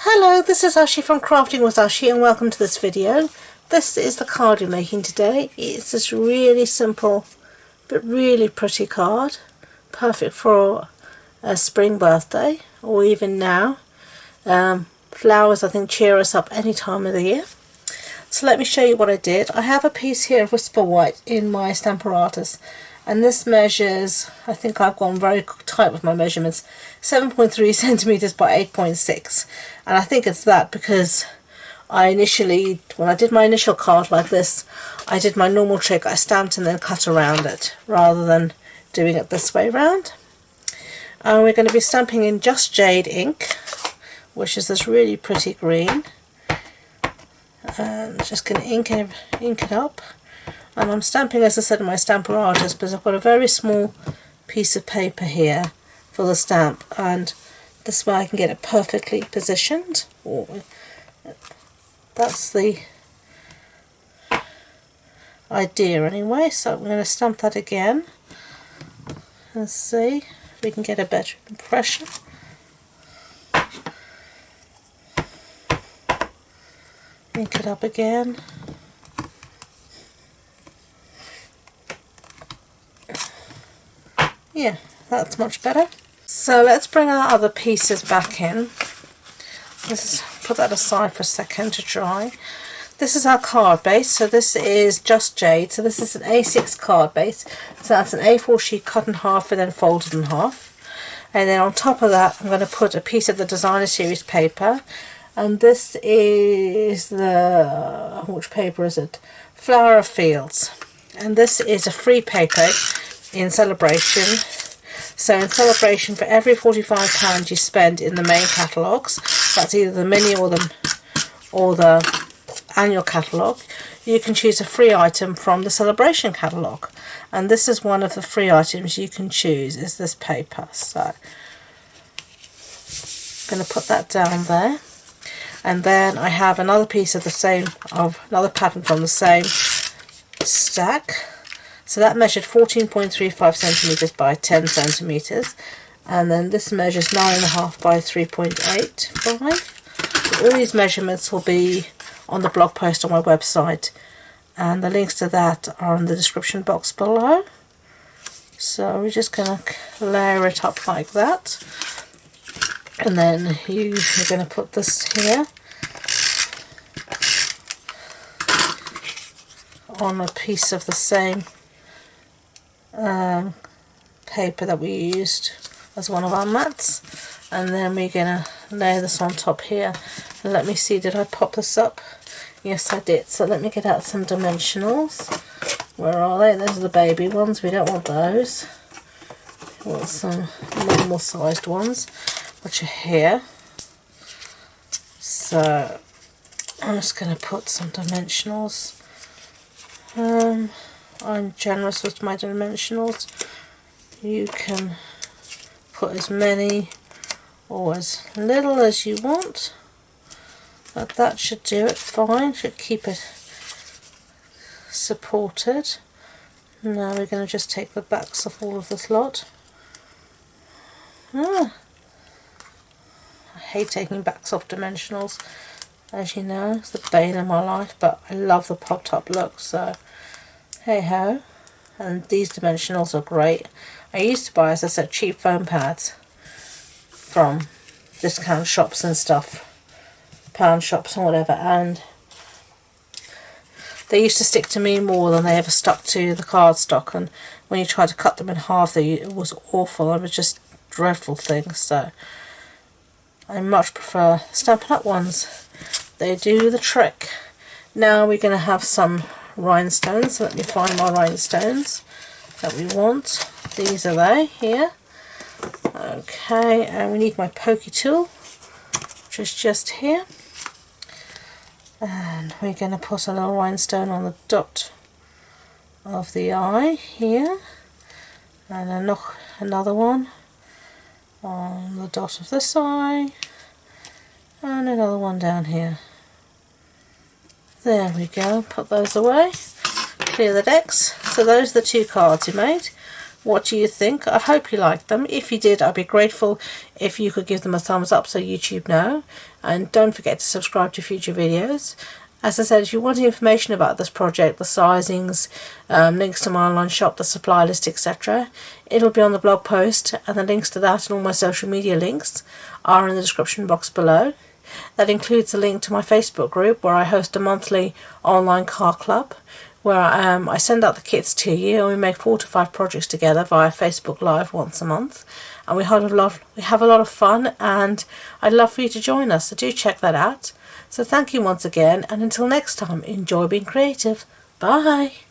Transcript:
Hello, this is Ashi from Crafting with Ashi and welcome to this video. This is the card we're making today. It's this really simple but really pretty card. Perfect for a spring birthday or even now. Flowers I think cheer us up any time of the year. So let me show you what I did. I have a piece here of Whisper White in my Stampin' and this measures, I think I've gone very tight with my measurements, 7.3 centimeters by 8.6, and I think it's that because when I did my initial card like this, I did my normal trick. I stamped and then cut around it rather than doing it this way round. And we're going to be stamping in Just Jade ink, which is this really pretty green, and just going to ink it up. And I'm stamping, as I said, in my Stampin' because I've got a very small piece of paper here for the stamp, and this way I can get it perfectly positioned. That's the idea anyway. So I'm going to stamp that again and see if we can get a better impression. Ink it up again. Yeah, that's much better. So let's bring our other pieces back in. Let's put that aside for a second to dry. This is our card base. So this is Just Jade. So this is an A6 card base. So that's an A4 sheet cut in half and then folded in half. And then on top of that, I'm going to put a piece of the Designer Series paper. And this is the, which paper is it? Flower of Fields. And this is a free paper in Sale-a-bration. So in Sale-a-bration, for every £45 you spend in the main catalogues, that's either the mini or the annual catalogue, you can choose a free item from the Sale-a-bration catalogue. And this is one of the free items you can choose, is this paper. So I'm going to put that down there. And then I have another piece of another pattern from the same stack. So that measured 14.35 centimeters by 10 centimeters, and then this measures 9.5 by 3.85. So all these measurements will be on the blog post on my website, and the links to that are in the description box below. So we're just going to layer it up like that, and then you're going to put this here on a piece of the same paper that we used as one of our mats, and then we're going to lay this on top here. And let me see, did I pop this up? Yes, I did. So let me get out some dimensionals. Where are they? Those are the baby ones. We don't want those. We want some normal sized ones, which are here. So I'm just going to put some dimensionals. I'm generous with my dimensionals. You can put as many or as little as you want, but that should do it fine, should keep it supported. Now we're going to just take the backs off all of this lot. I hate taking backs off dimensionals, as you know, it's the bane of my life, but I love the popped up look, so hey ho. And these dimensionals are great. I used to buy, as I said, cheap foam pads from discount shops and stuff, pound shops and whatever, and they used to stick to me more than they ever stuck to the cardstock, and when you tried to cut them in half it was awful. It was just dreadful things. So I much prefer Stampin' Up ones. They do the trick. Now we're going to have some rhinestones. So let me find my rhinestones that we want. These are they here. Okay, and we need my pokey tool, which is just here. And we're going to put a little rhinestone on the dot of the eye here, and another one on the dot of this eye, and another one down here. There we go, put those away, clear the decks. So those are the two cards we made. What do you think? I hope you liked them. If you did, I'd be grateful if you could give them a thumbs up so YouTube know. And don't forget to subscribe to future videos. As I said, if you want information about this project, the sizings, links to my online shop, the supply list, etc., it'll be on the blog post, and the links to that and all my social media links are in the description box below. That includes a link to my Facebook group, where I host a monthly online card club, where I send out the kits to you, and we make 4 to 5 projects together via Facebook Live once a month, and we have a lot of fun, and I'd love for you to join us, so do check that out. So thank you once again, and until next time, enjoy being creative. Bye!